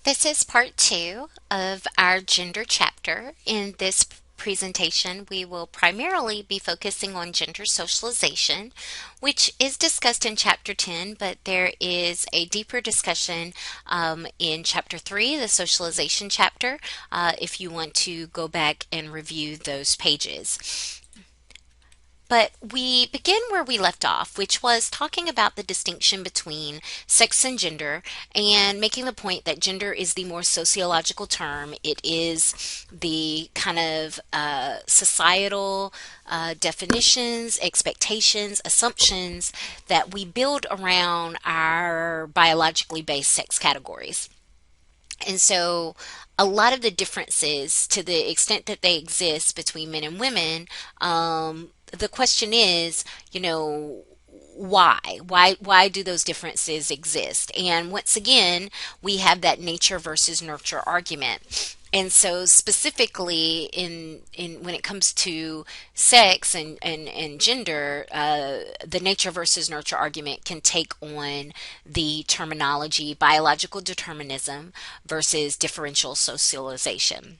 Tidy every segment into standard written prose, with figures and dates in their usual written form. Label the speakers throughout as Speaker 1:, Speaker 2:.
Speaker 1: This is part two of our gender chapter. In this presentation, we will primarily be focusing on gender socialization, which is discussed in chapter 10, but there is a deeper discussion in chapter 3, the socialization chapter, if you want to go back and review those pages. But we begin where we left off, which was talking about the distinction between sex and gender, and making the point that gender is the more sociological term. It is the kind of societal definitions, expectations, assumptions that we build around our biologically based sex categories. And so, a lot of the differences, to the extent that they exist between men and women, the question is, why? Why do those differences exist? And once again, we have that nature versus nurture argument. And so specifically in when it comes to sex and gender, the nature versus nurture argument can take on the terminology biological determinism versus differential socialization.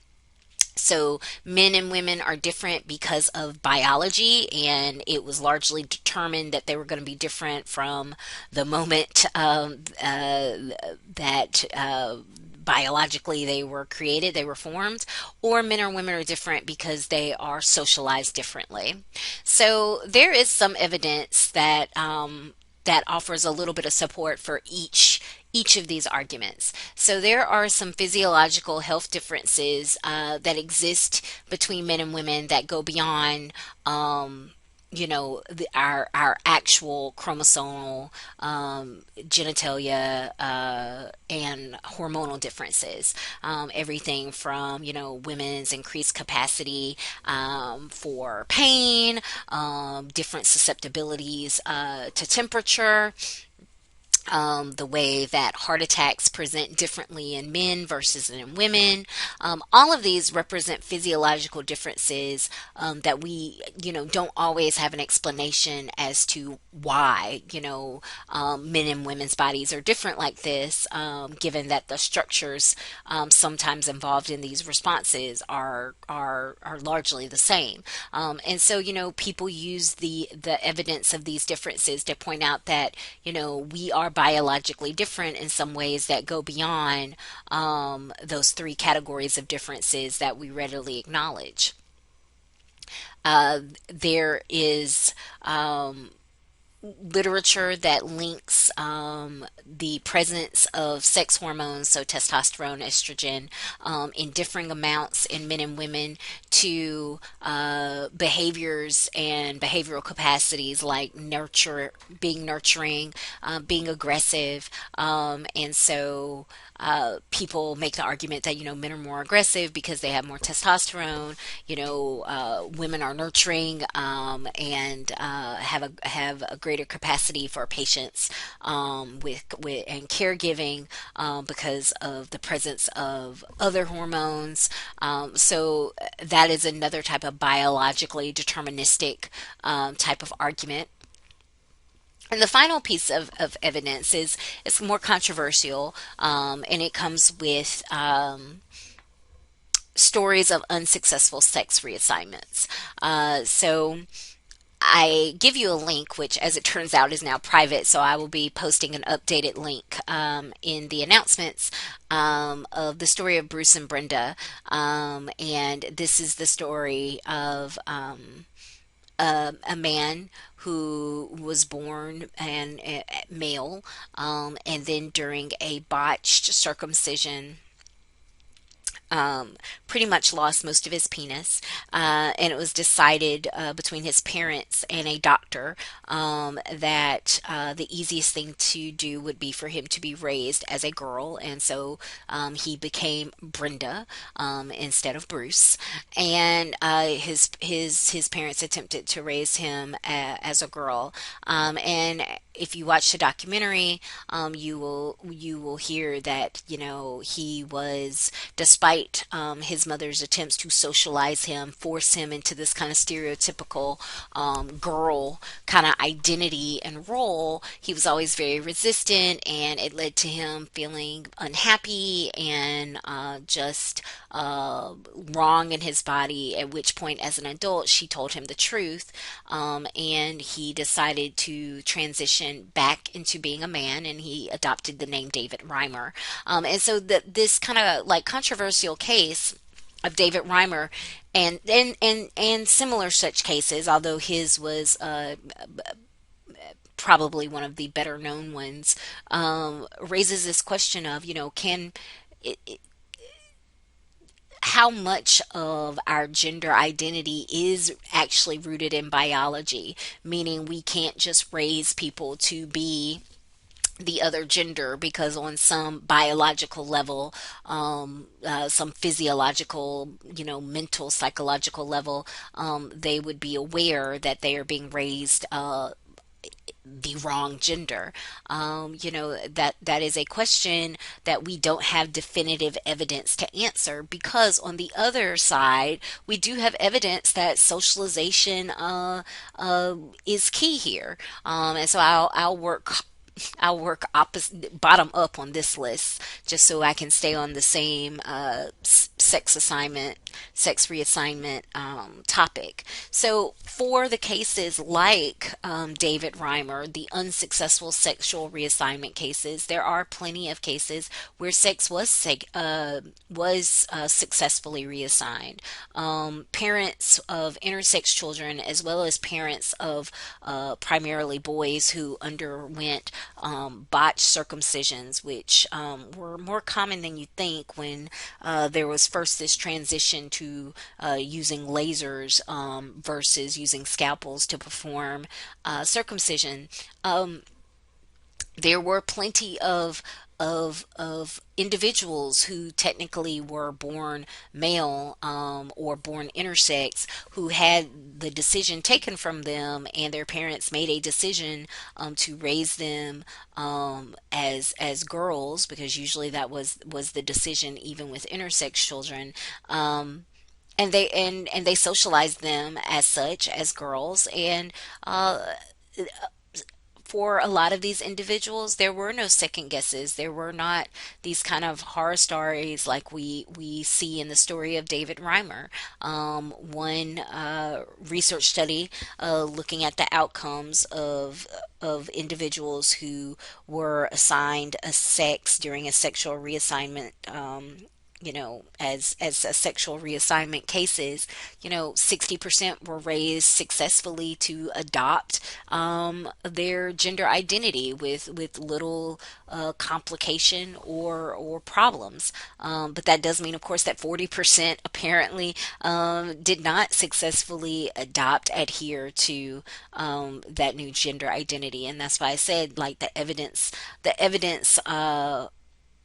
Speaker 1: So men and women are different because of biology, and it was largely determined that they were going to be different from the moment that biologically they were created, they were formed, or men or women are different because they are socialized differently. So there is some evidence that that offers a little bit of support for each of these arguments. So there are some physiological health differences that exist between men and women that go beyond our actual chromosomal genitalia and hormonal differences. Everything from women's increased capacity for pain, different susceptibilities to temperature, the way that heart attacks present differently in men versus in women. All of these represent physiological differences that we, don't always have an explanation as to why, men and women's bodies are different like this, given that the structures sometimes involved in these responses are largely the same. And so, people use the evidence of these differences to point out that, we are biologically different in some ways that go beyond those three categories of differences that we readily acknowledge. There is literature that links the presence of sex hormones, so testosterone, estrogen, in differing amounts in men and women to behaviors and behavioral capacities like being nurturing, being aggressive, and so people make the argument that men are more aggressive because they have more testosterone. Women are nurturing and have a greater capacity for patience with and caregiving because of the presence of other hormones. So that is another type of biologically deterministic type of argument. And the final piece of evidence is more controversial, and it comes with stories of unsuccessful sex reassignments. So I give you a link, which, as it turns out, is now private. So I will be posting an updated link in the announcements of the story of Bruce and Brenda. And this is the story of a man who was born and male, and then during a botched circumcision pretty much lost most of his penis. And it was decided between his parents and a doctor that the easiest thing to do would be for him to be raised as a girl. And so he became Brenda instead of Bruce. And his parents attempted to raise him as a girl. And if you watch the documentary, you will hear that he was, despite despite his mother's attempts to socialize him, force him into this kind of stereotypical girl kind of identity and role, he was always very resistant, and it led to him feeling unhappy and just wrong in his body. At which point, as an adult, she told him the truth, and he decided to transition back into being a man, and he adopted the name David Reimer. And so this kind of like controversial case of David Reimer and similar such cases, although his was probably one of the better known ones, raises this question of, can it, how much of our gender identity is actually rooted in biology, meaning we can't just raise people to be the other gender because on some biological level, some physiological, mental, psychological level, they would be aware that they are being raised the wrong gender. That is a question that we don't have definitive evidence to answer, because on the other side, we do have evidence that socialization is key here. And so I'll work opposite bottom up on this list just so I can stay on the same sex reassignment topic. So for the cases like David Reimer, the unsuccessful sexual reassignment cases, there are plenty of cases where sex was successfully reassigned. Parents of intersex children, as well as parents of primarily boys who underwent botched circumcisions, which were more common than you think when there was first this transition to using lasers versus using scalpels to perform circumcision. There were plenty of individuals who technically were born male or born intersex, who had the decision taken from them, and their parents made a decision to raise them as girls, because usually that was the decision even with intersex children. And they socialized them as such, as girls, and for a lot of these individuals, there were no second guesses. There were not these kind of horror stories like we see in the story of David Reimer. One research study looking at the outcomes of individuals who were assigned a sex during a sexual reassignment. As a sexual reassignment cases, 60% were raised successfully to adopt their gender identity with little complication or problems. But that does mean, of course, that 40% apparently did not successfully adhere to that new gender identity. And that's why I said, like, the evidence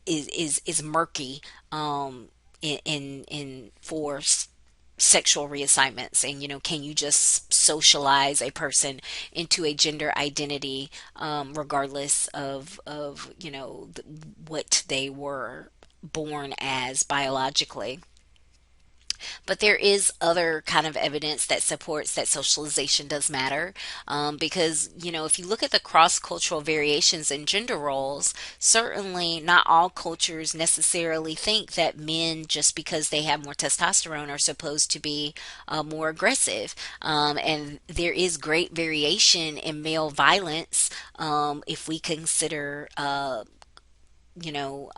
Speaker 1: is murky in for sexual reassignments. And can you just socialize a person into a gender identity regardless of what they were born as biologically? But there is other kind of evidence that supports that socialization does matter, because if you look at the cross-cultural variations in gender roles, certainly not all cultures necessarily think that men, just because they have more testosterone, are supposed to be more aggressive. And there is great variation in male violence, if we consider you know,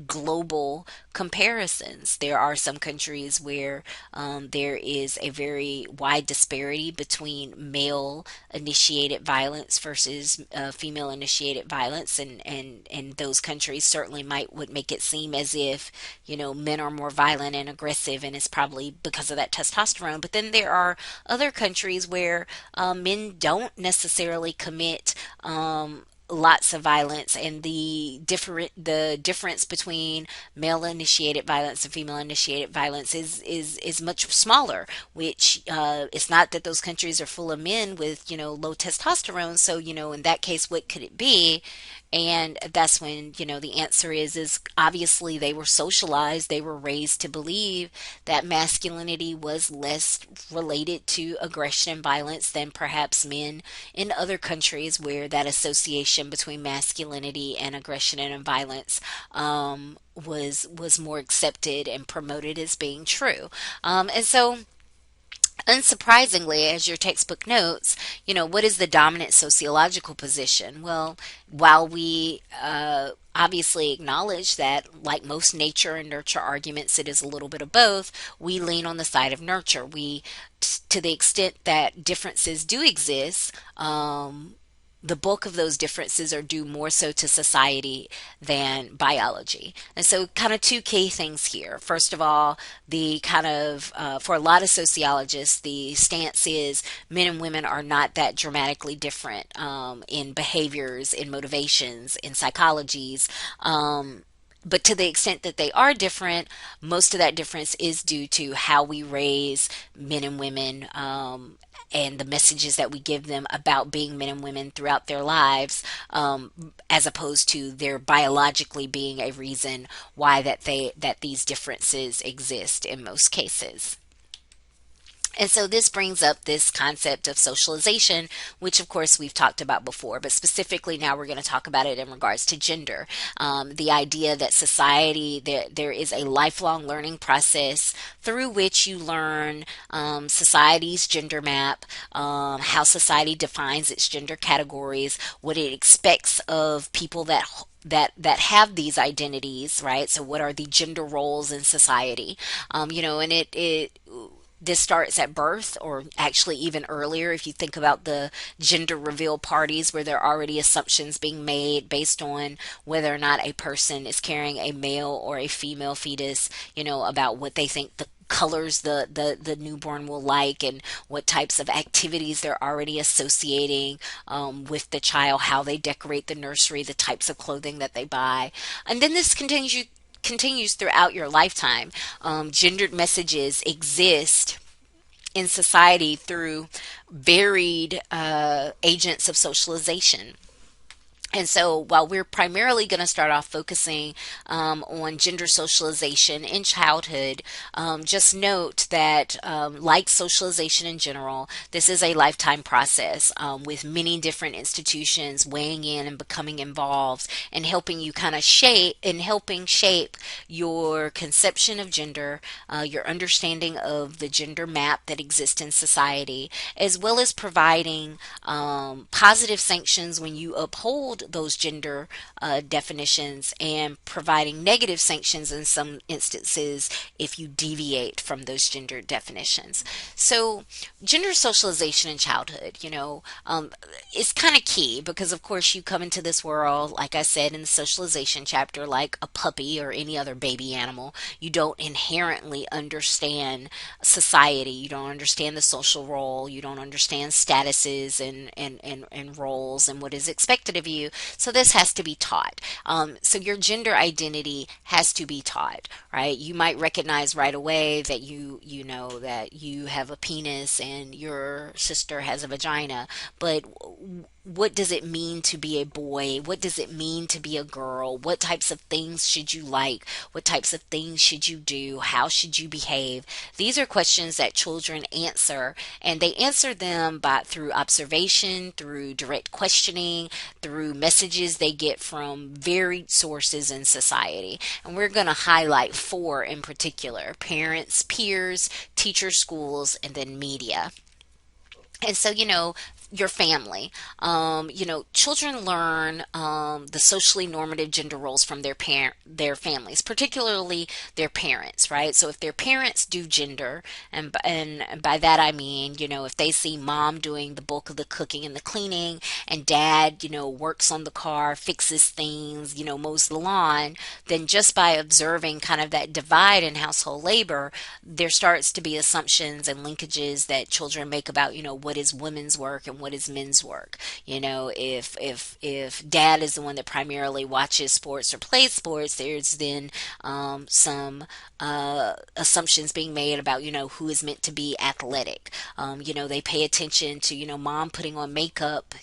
Speaker 1: global comparisons. There are some countries where there is a very wide disparity between male initiated violence versus female initiated violence, and those countries certainly would make it seem as if men are more violent and aggressive, and it's probably because of that testosterone. But then there are other countries where men don't necessarily commit
Speaker 2: lots of violence, and the difference between male initiated violence and female initiated violence is much smaller, which it's not that those countries are full of men with, low testosterone. So, in that case, what could it be? And that's when, the answer is obviously they were socialized, they were raised to believe that masculinity was less related to aggression and violence than perhaps men in other countries where that association between masculinity and aggression and violence was more accepted and promoted as being true. And so, unsurprisingly, as your textbook notes, what is the dominant sociological position? Well, while we obviously acknowledge that, like most nature and nurture arguments, it is a little bit of both, we lean on the side of nurture. To the extent that differences do exist, the bulk of those differences are due more so to society than biology. And so, kind of two key things here. First of all, the kind of, for a lot of sociologists, the stance is men and women are not that dramatically different in behaviors, in motivations, in psychologies. But to the extent that they are different, most of that difference is due to how we raise men and women, and the messages that we give them about being men and women throughout their lives, as opposed to their biologically being a reason why that these differences exist in most cases. And so this brings up this concept of socialization, which of course we've talked about before, but specifically now we're going to talk about it in regards to gender. The idea that society, there is a lifelong learning process through which you learn society's gender map, how society defines its gender categories, what it expects of people that have these identities, right? So what are the gender roles in society? And it this starts at birth, or actually even earlier if you think about the gender reveal parties where there are already assumptions being made based on whether or not a person is carrying a male or a female fetus, about what they think the colors the newborn will like, and what types of activities they're already associating with the child, how they decorate the nursery, the types of clothing that they buy. And then this continues throughout your lifetime. Gendered messages exist in society through varied agents of socialization. And so, while we're primarily going to start off focusing on gender socialization in childhood, just note that, like socialization in general, this is a lifetime process with many different institutions weighing in and becoming involved and helping you kind of helping shape your conception of gender, your understanding of the gender map that exists in society, as well as providing positive sanctions when you uphold those gender definitions, and providing negative sanctions in some instances if you deviate from those gender definitions. So, gender socialization in childhood, is kind of key because, of course, you come into this world, like I said in the socialization chapter, like a puppy or any other baby animal. You don't inherently understand society, you don't understand the social role, you don't understand statuses and roles and what is expected of you. So this has to be taught. So your gender identity has to be taught, right? You might recognize right away that you know that you have a penis and your sister has a vagina, but what does it mean to be a boy? What does it mean to be a girl? What types of things should you like? What types of things should you do? How should you behave? These are questions that children answer, and they answer them through observation, through direct questioning, through messages they get from varied sources in society. And we're going to highlight four in particular: parents, peers, teachers, schools, and then media. And so, your family. Children learn the socially normative gender roles from their families, particularly their parents, right? So if their parents do gender, and by that I mean, if they see mom doing the bulk of the cooking and the cleaning, and dad, works on the car, fixes things, mows the lawn, then just by observing kind of that divide in household labor, there starts to be assumptions and linkages that children make about, what is women's work and what is men's work. If dad is the one that primarily watches sports or plays sports, there's then some assumptions being made about who is meant to be athletic. They pay attention to mom putting on makeup.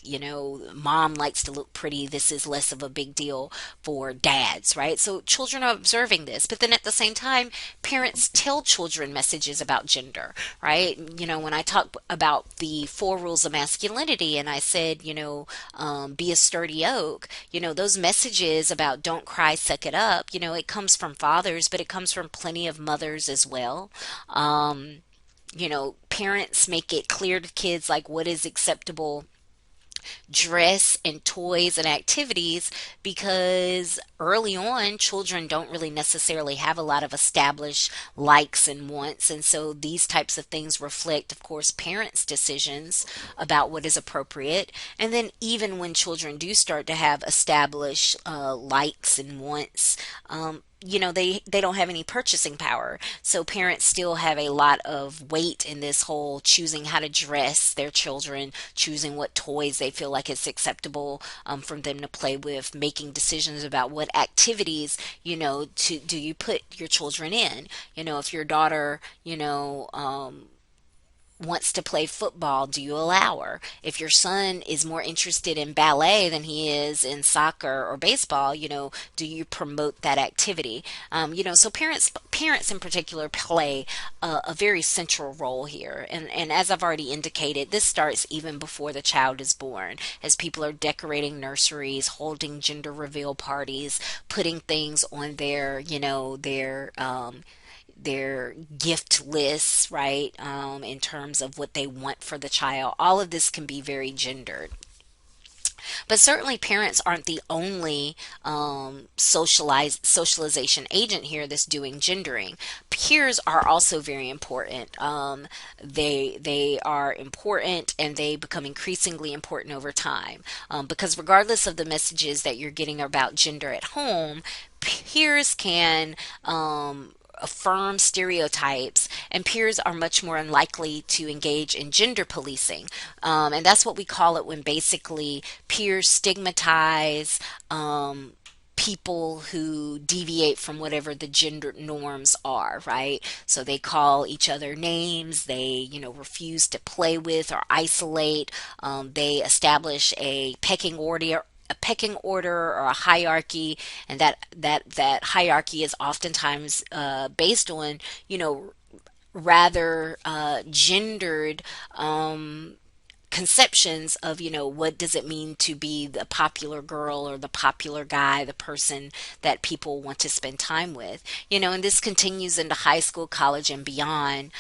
Speaker 2: Mom likes to look pretty. This is less of a big deal for dads, right? So children are observing this, but then at the same time, parents tell children messages about gender, right? When I talk about the four rules of masculinity, and I said, be a sturdy oak, those messages about don't cry, suck it up, it comes from fathers, but it comes from plenty of mothers as well. Parents make it clear to kids like what is acceptable dress and toys and activities, because early on children don't really necessarily have a lot of established likes and wants, and so these types of things reflect, of course, parents' decisions about what is appropriate. And then even when children do start to have established likes and wants, they don't have any purchasing power, so parents still have a lot of weight in this whole choosing how to dress their children, choosing what toys they feel like it's acceptable for them to play with, making decisions about what activities to do you put your children in. If your daughter wants to play football, do you allow her? If your son is more interested in ballet than he is in soccer or baseball, do you promote that activity? So parents in particular play a very central role here. And as I've already indicated, this starts even before the child is born, as people are decorating nurseries, holding gender reveal parties, putting things on their gift lists, right? In terms of what they want for the child. All of this can be very gendered. But certainly, parents aren't the only socialization agent here that's doing gendering. Peers are also very important. They are important, and they become increasingly important over time, because regardless of the messages that you're getting about gender at home, peers can affirm stereotypes, and peers are much more unlikely to engage in gender policing. And that's what we call it when basically peers stigmatize people who deviate from whatever the gender norms are, right? So they call each other names, they, refuse to play with or isolate, they establish a pecking order or a hierarchy, and that hierarchy is oftentimes based on rather gendered conceptions of what does it mean to be the popular girl or the popular guy, the person that people want to spend time with. And this continues into high school, college, and beyond,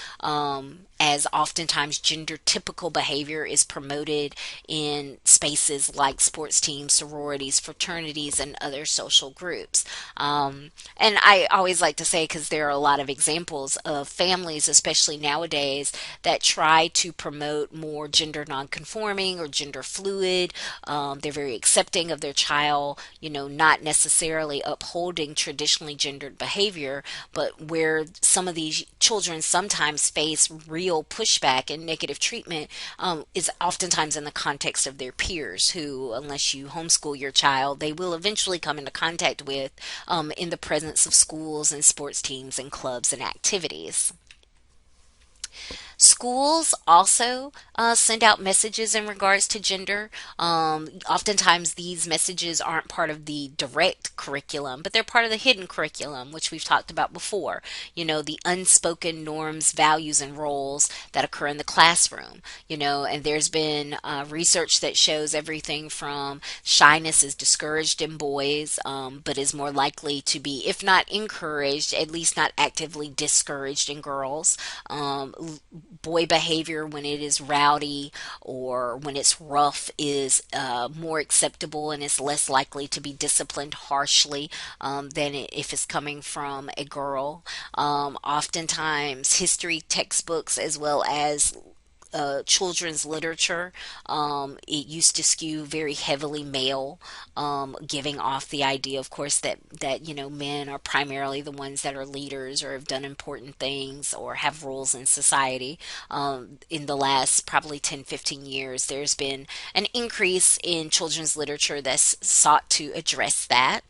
Speaker 2: as oftentimes gender typical behavior is promoted in spaces like sports teams, sororities, fraternities, and other social groups. And I always like to say, because there are a lot of examples of families, especially nowadays, that try to promote more gender nonconforming or gender fluid. They're very accepting of their child, not necessarily upholding traditionally gendered behavior, but where some of these children sometimes face real pushback and negative treatment, is oftentimes in the context of their peers, who, unless you homeschool your child, they will eventually come into contact with in the presence of schools and sports teams and clubs and activities. Schools also send out messages in regards to gender. Oftentimes, these messages aren't part of the direct curriculum, but they're part of the hidden curriculum, which we've talked about before. The unspoken norms, values, and roles that occur in the classroom. And there's been research that shows everything from shyness is discouraged in boys, but is more likely to be, if not encouraged, at least not actively discouraged in girls. Boy behavior, when it is rowdy or when it's rough, is more acceptable and is less likely to be disciplined harshly than if it's coming from a girl. Oftentimes, history textbooks, as well as children's literature, it used to skew very heavily male, giving off the idea, of course, that men are primarily the ones that are leaders or have done important things or have roles in society. In the last probably 10, 15 years, there's been an increase in children's literature that's sought to address that.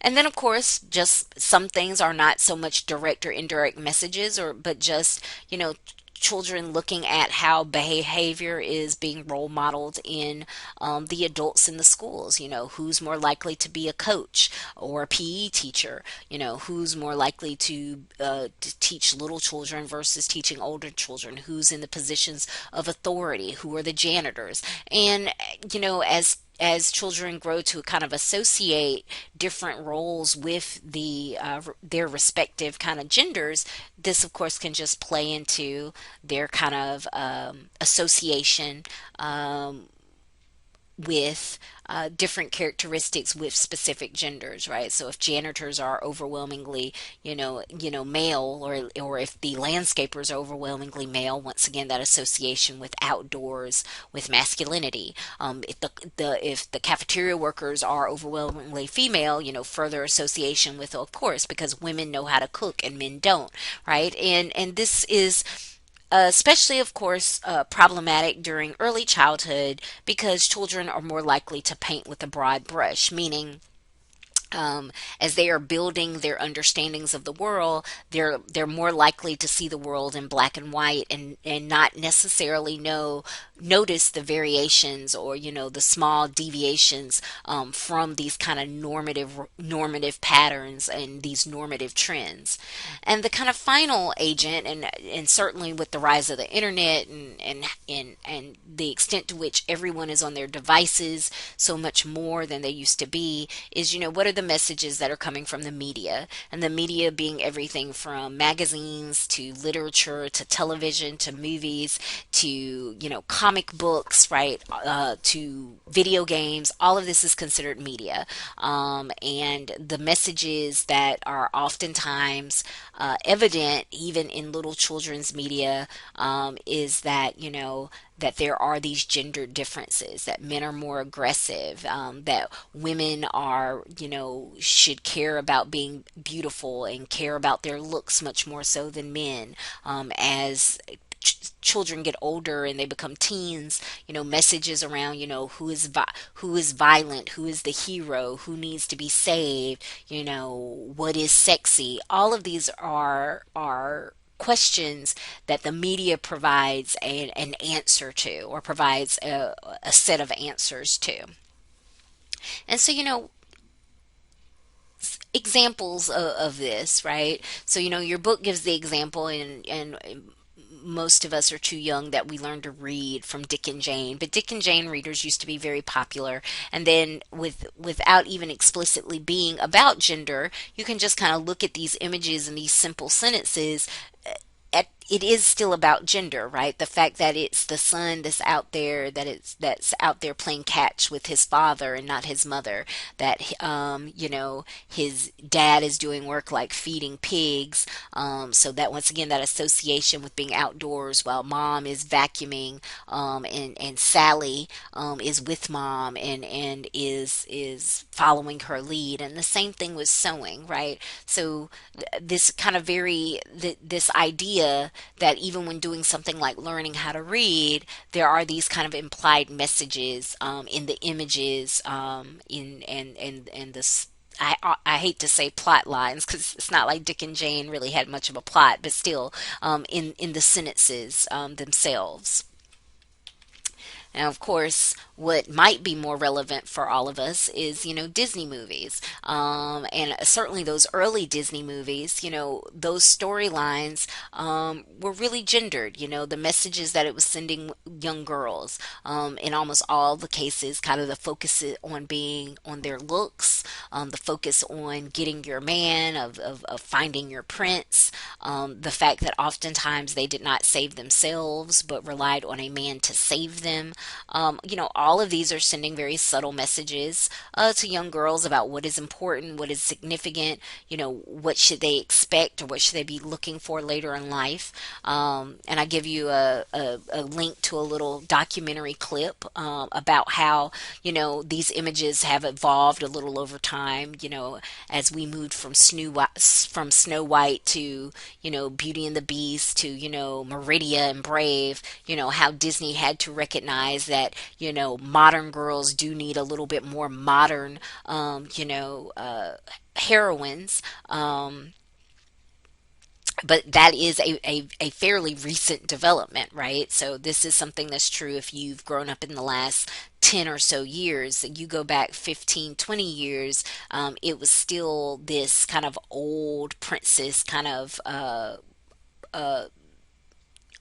Speaker 2: And then, of course, just some things are not so much direct or indirect messages, or but just children looking at how behavior is being role modeled in the adults in the schools. Who's more likely to be a coach or a PE teacher? Who's more likely to teach little children versus teaching older children? Who's in the positions of authority? Who are the janitors? And as children grow to kind of associate different roles with their respective kind of genders, this of course can just play into their kind of association with different characteristics with specific genders, right? So if janitors are overwhelmingly, male, or if the landscapers are overwhelmingly male, once again that association with outdoors, with masculinity. If the cafeteria workers are overwhelmingly female, further association with, of course, because women know how to cook and men don't, right? And this is especially, of course, problematic during early childhood because children are more likely to paint with a broad brush, meaning as they are building their understandings of the world, they're more likely to see the world in black and white and not necessarily notice the variations or the small deviations from these kind of normative patterns and these normative trends. And the kind of final agent, and certainly with the rise of the internet and the extent to which everyone is on their devices so much more than they used to be, is what are the messages that are coming from the media, and the media being everything from magazines to literature to television to movies to comic books, right, to video games. All of this is considered media, and the messages that are oftentimes evident even in little children's media is that there are these gender differences, that men are more aggressive, that women should care about being beautiful and care about their looks much more so than men. As children get older and they become teens, messages around, who is violent, who is the hero, who needs to be saved, what is sexy. All of these are questions that the media provides an answer to, or provides a set of answers to. And so, examples of this, right? So, your book gives the example, and most of us are too young that we learned to read from Dick and Jane, but Dick and Jane readers used to be very popular. And then without even explicitly being about gender, you can just kind of look at these images and these simple sentences. It is still about gender, right? The fact that it's the son that's out there, that's out there playing catch with his father and not his mother. That his dad is doing work like feeding pigs. So that, once again, that association with being outdoors while mom is vacuuming, and Sally is with mom and is following her lead. And the same thing with sewing, right? So this kind of this idea that even when doing something like learning how to read, there are these kind of implied messages in the images, in this. I hate to say plot lines because it's not like Dick and Jane really had much of a plot, but still, in the sentences themselves. Now, of course, what might be more relevant for all of us is, Disney movies. And certainly those early Disney movies, those storylines were really gendered. The messages that it was sending young girls, in almost all the cases, kind of the focus on being on their looks, the focus on getting your man, of finding your prince, the fact that oftentimes they did not save themselves but relied on a man to save them. all of these are sending very subtle messages to young girls about what is important, what is significant, what should they expect or what should they be looking for later in life. And I give you a link to a little documentary clip about how, these images have evolved a little over time, as we moved from Snow White to, Beauty and the Beast to, Meridia and Brave, how Disney had to recognize that, modern girls do need a little bit more modern, heroines. But that is a fairly recent development, right? So this is something that's true if you've grown up in the last 10 or so years. You go back 15, 20 years, it was still this kind of old princess kind of uh,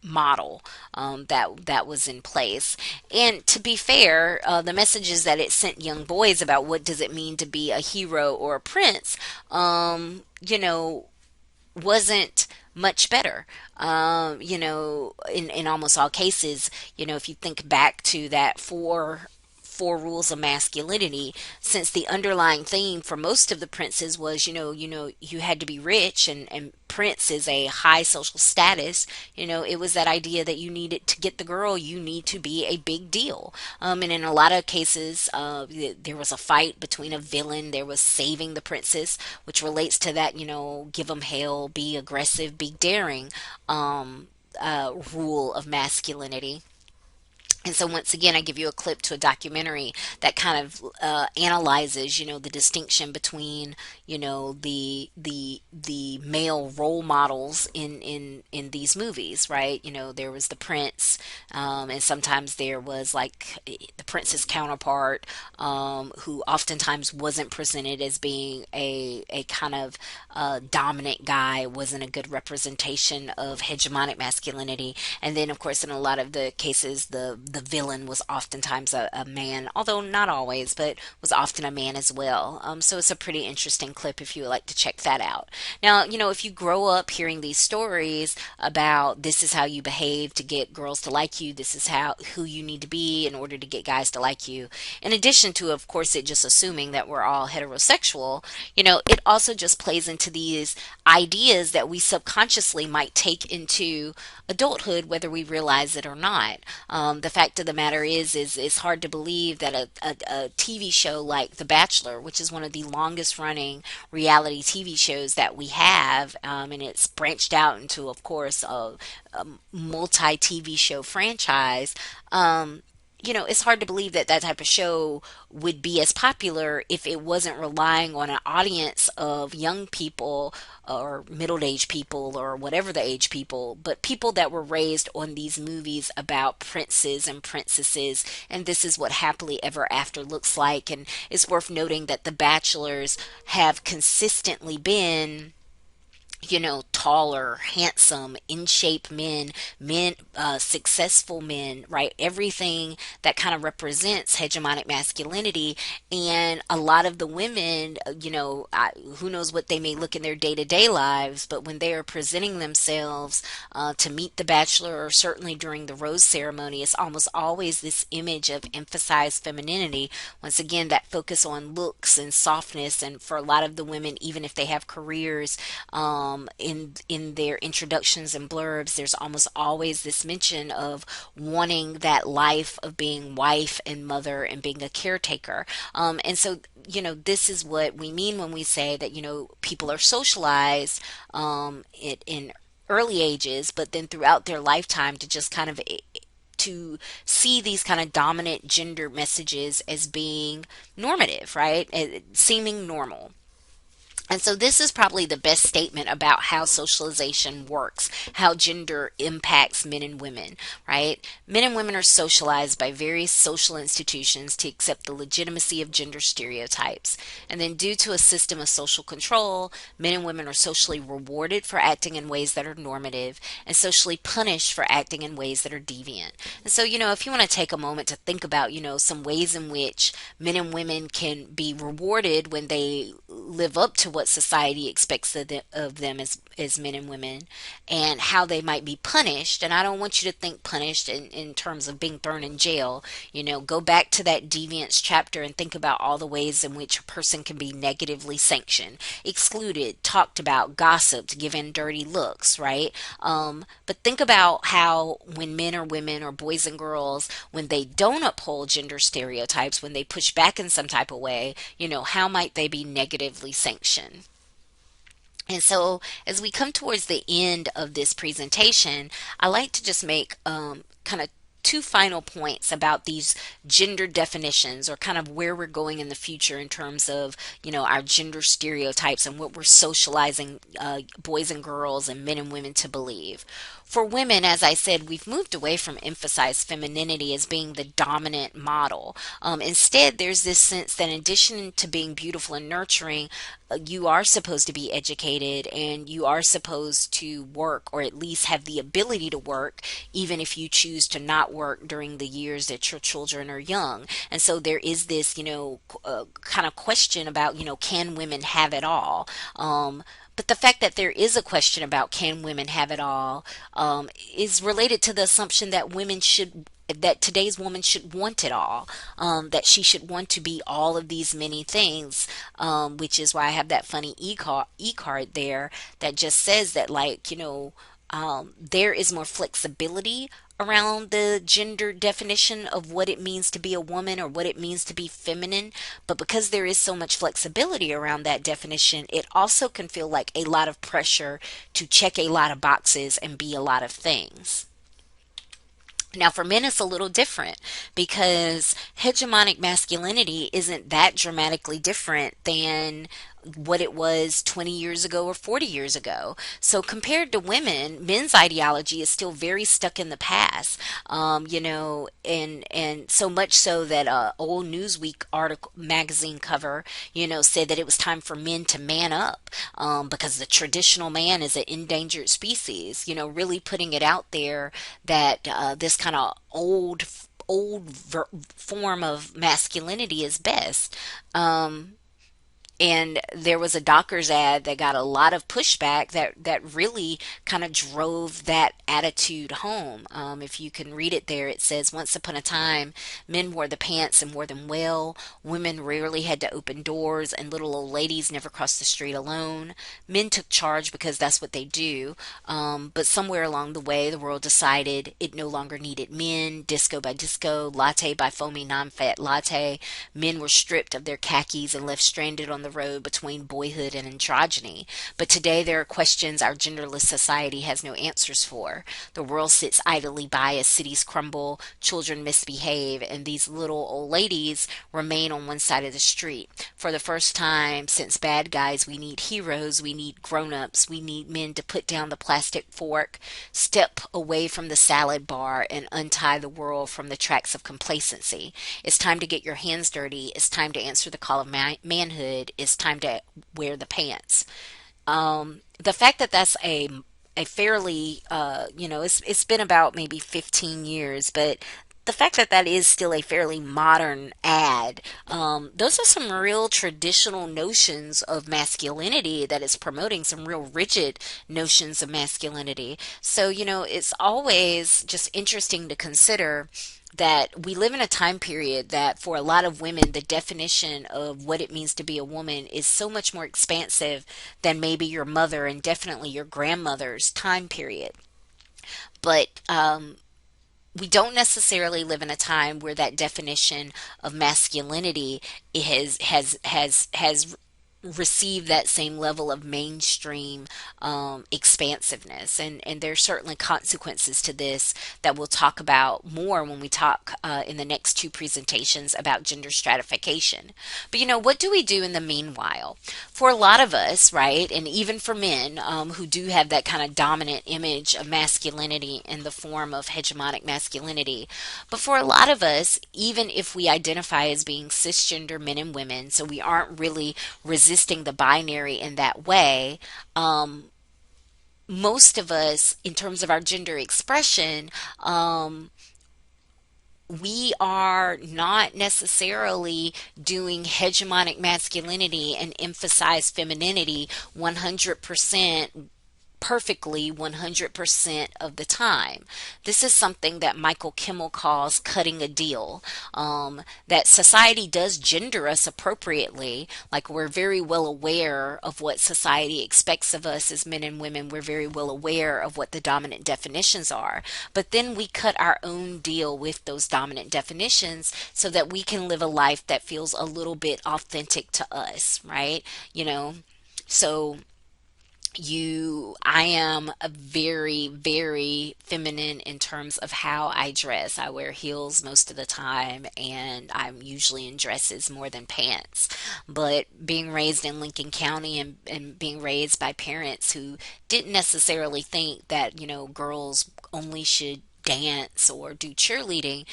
Speaker 2: model that was in place. And to be fair, the messages that it sent young boys about what does it mean to be a hero or a prince, wasn't much better. In almost all cases, if you think back to that four rules of masculinity, since the underlying theme for most of the princes was, you had to be rich, and prince is a high social status. It was that idea that you needed to get the girl, you need to be a big deal. And in a lot of cases, there was a fight between a villain. There was saving the princess, which relates to that, give them hell, be aggressive, be daring, rule of masculinity. And so once again, I give you a clip to a documentary that kind of analyzes, the distinction between, the male role models in these movies, right? There was the prince, and sometimes there was like the prince's counterpart, who oftentimes wasn't presented as being a kind of dominant guy, wasn't a good representation of hegemonic masculinity. And then, of course, in a lot of the cases, the villain was oftentimes a man, although not always, but was often a man as well. So it's a pretty interesting clip if you would like to check that out. Now, if you grow up hearing these stories about this is how you behave to get girls to like you, this is who you need to be in order to get guys to like you. In addition to, of course, it just assuming that we're all heterosexual, it also just plays into these ideas that we subconsciously might take into adulthood, whether we realize it or not. The fact of the matter is it's hard to believe that a TV show like The Bachelor, which is one of the longest running reality TV shows that we have, and it's branched out into, of course, a multi TV show franchise. It's hard to believe that that type of show would be as popular if it wasn't relying on an audience of young people or middle-aged people or whatever the age people, but people that were raised on these movies about princes and princesses, and this is what happily ever after looks like. And it's worth noting that the bachelors have consistently been, taller, handsome, in shape men, successful men, right? Everything that kind of represents hegemonic masculinity. And a lot of the women, who knows what they may look in their day to day lives, but when they are presenting themselves to meet the bachelor, or certainly during the rose ceremony, it's almost always this image of emphasized femininity. Once again, that focus on looks and softness. And for a lot of the women, even if they have careers, in their introductions and blurbs, there's almost always this mention of wanting that life of being wife and mother and being a caretaker. And so, this is what we mean when we say that, people are socialized in early ages, but then throughout their lifetime to just kind of to see these kind of dominant gender messages as being normative, right? Seeming normal. And so this is probably the best statement about how socialization works, how gender impacts men and women, right? Men and women are socialized by various social institutions to accept the legitimacy of gender stereotypes. And then due to a system of social control, men and women are socially rewarded for acting in ways that are normative and socially punished for acting in ways that are deviant. And so, if you want to take a moment to think about, some ways in which men and women can be rewarded when they live up to what society expects of them as men and women, and how they might be punished. And I don't want you to think punished in terms of being thrown in jail. Go back to that deviance chapter and think about all the ways in which a person can be negatively sanctioned, excluded, talked about, gossiped, given dirty looks, right? But think about how when men or women or boys and girls, when they don't uphold gender stereotypes, when they push back in some type of way, how might they be negatively sanctioned? And so, as we come towards the end of this presentation, I like to just make kind of two final points about these gender definitions, or kind of where we're going in the future in terms of our gender stereotypes and what we're socializing boys and girls and men and women to believe. For women, as I said, we've moved away from emphasize femininity as being the dominant model. Instead, there's this sense that in addition to being beautiful and nurturing, you are supposed to be educated, and you are supposed to work, or at least have the ability to work, even if you choose to not work during the years that your children are young. And so there is this, kind of question about, can women have it all? But the fact that there is a question about can women have it all is related to the assumption that that today's woman should want it all, that she should want to be all of these many things, which is why I have that funny e-card there that just says that, like, there is more flexibility around the gender definition of what it means to be a woman or what it means to be feminine. But because there is so much flexibility around that definition, it also can feel like a lot of pressure to check a lot of boxes and be a lot of things. Now, for men, it's a little different because hegemonic masculinity isn't that dramatically different than what it was 20 years ago or 40 years ago. So compared to women, men's ideology is still very stuck in the past. And so much so that old Newsweek article magazine cover, said that it was time for men to man up, because the traditional man is an endangered species. Really putting it out there that this kind of form of masculinity is best. And there was a Dockers ad that got a lot of pushback that really kind of drove that attitude home. If you can read it there, it says, once upon a time, men wore the pants and wore them well. Women rarely had to open doors, and little old ladies never crossed the street alone. Men took charge because that's what they do. But somewhere along the way, the world decided it no longer needed men. Disco by disco, latte by foamy non-fat latte. Men were stripped of their khakis and left stranded on the road between boyhood and androgyny. But today there are questions our genderless society has no answers for. The world sits idly by as cities crumble, children misbehave, and these little old ladies remain on one side of the street. For the first time since bad guys, we need heroes, we need grown-ups, we need men to put down the plastic fork, step away from the salad bar, and untie the world from the tracks of complacency. It's time to get your hands dirty. It's time to answer the call of manhood. It's time to wear the pants. The fact that that's a fairly it's been about maybe 15 years, but the fact that that is still a fairly modern ad, those are some real traditional notions of masculinity that is promoting some real rigid notions of masculinity. So, it's always just interesting to consider that we live in a time period that for a lot of women, the definition of what it means to be a woman is so much more expansive than maybe your mother and definitely your grandmother's time period. But we don't necessarily live in a time where that definition of masculinity has receive that same level of mainstream expansiveness. And there's certainly consequences to this that we'll talk about more when we talk in the next two presentations about gender stratification. But what do we do in the meanwhile? For a lot of us, right, and even for men who do have that kind of dominant image of masculinity in the form of hegemonic masculinity, but for a lot of us, even if we identify as being cisgender men and women, so we aren't really resisting the binary in that way, most of us, in terms of our gender expression, we are not necessarily doing hegemonic masculinity and emphasize femininity 100% perfectly 100% of the time. This is something that Michael Kimmel calls cutting a deal. That society does gender us appropriately. Like, we're very well aware of what society expects of us as men and women. We're very well aware of what the dominant definitions are. But then we cut our own deal with those dominant definitions so that we can live a life that feels a little bit authentic to us, right? You know, so I am a very, very feminine in terms of how I dress. I wear heels most of the time, and I'm usually in dresses more than pants. But being raised in Lincoln County, and being raised by parents who didn't necessarily think that, girls only should dance or do cheerleading,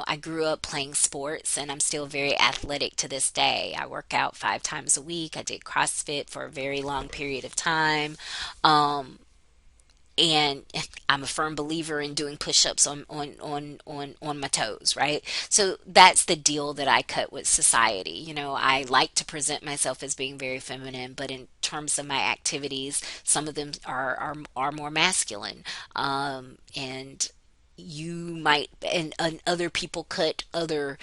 Speaker 2: I grew up playing sports, and I'm still very athletic to this day. I work out 5 times a week. I did CrossFit for a very long period of time. Um, and I'm a firm believer in doing push-ups on my toes, right? So that's the deal that I cut with society. I like to present myself as being very feminine, but in terms of my activities, some of them are more masculine. And you might, and other people cut other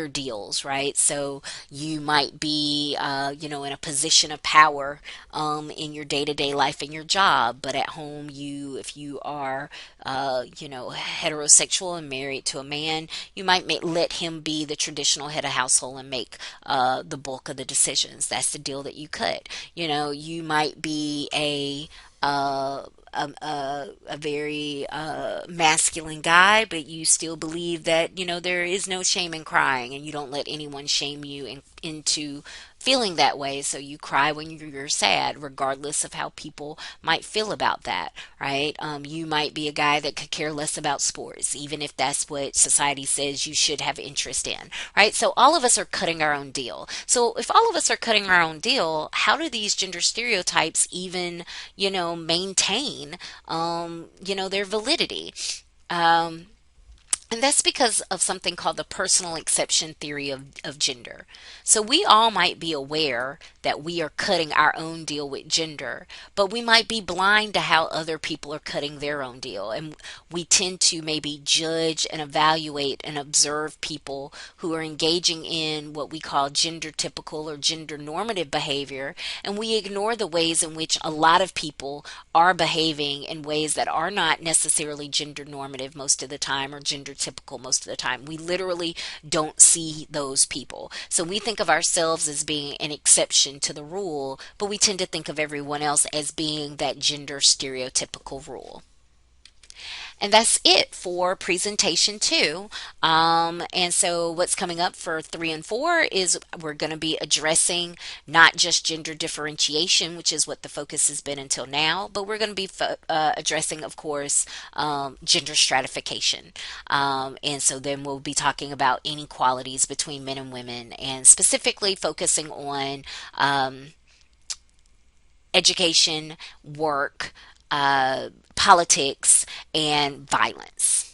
Speaker 2: deals, right? So you might be in a position of power in your day-to-day life in your job, but at home, if you are heterosexual and married to a man, you might let him be the traditional head of household and make the bulk of the decisions. That's the deal that you cut. You might be uh, a very masculine guy, but you still believe that there is no shame in crying, and you don't let anyone shame you into feeling that way. So you cry when you're sad, regardless of how people might feel about that, right? You might be a guy that could care less about sports, even if that's what society says you should have interest in, right? So all of us are cutting our own deal. So if all of us are cutting our own deal, how do these gender stereotypes even, maintain, their validity? Um, and that's because of something called the personal exception theory of gender. So we all might be aware that we are cutting our own deal with gender, but we might be blind to how other people are cutting their own deal. And we tend to maybe judge and evaluate and observe people who are engaging in what we call gender typical or gender normative behavior, and we ignore the ways in which a lot of people are behaving in ways that are not necessarily gender normative most of the time, or gender typical most of the time. We literally don't see those people. So we think of ourselves as being an exception to the rule, but we tend to think of everyone else as being that gender stereotypical rule. And that's it for presentation 2. And so what's coming up for 3 and 4 is we're going to be addressing not just gender differentiation, which is what the focus has been until now, but we're going to be addressing, of course, gender stratification. And so then we'll be talking about inequalities between men and women, and specifically focusing on education, work, politics, and violence.